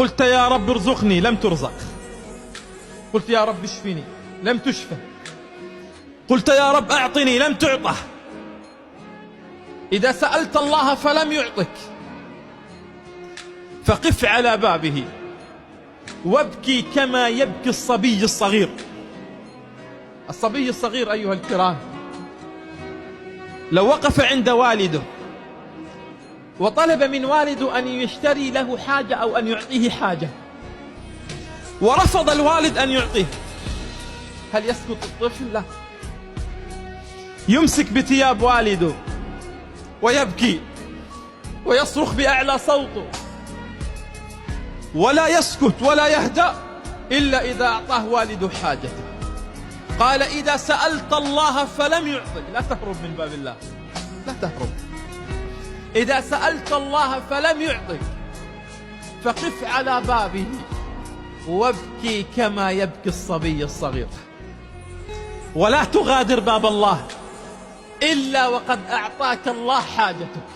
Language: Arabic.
قلت يا رب ارزقني لم ترزق، قلت يا رب اشفني لم تشفى، قلت يا رب أعطني لم تعطه. إذا سألت الله فلم يعطك فقف على بابه وابكي كما يبكي الصبي الصغير. الصبي الصغير أيها الكرام لو وقف عند والده وطلب من والده أن يشتري له حاجة أو أن يعطيه حاجة ورفض الوالد أن يعطيه، هل يسكت الطفل؟ لا، يمسك بثياب والده ويبكي ويصرخ بأعلى صوته ولا يسكت ولا يهدأ إلا إذا أعطاه والده حاجته. قال إذا سألت الله فلم يعطك لا تهرب من باب الله، لا تهرب. إذا سألت الله فلم يعطك فقف على بابه وابكي كما يبكي الصبي الصغير، ولا تغادر باب الله إلا وقد أعطاك الله حاجتك.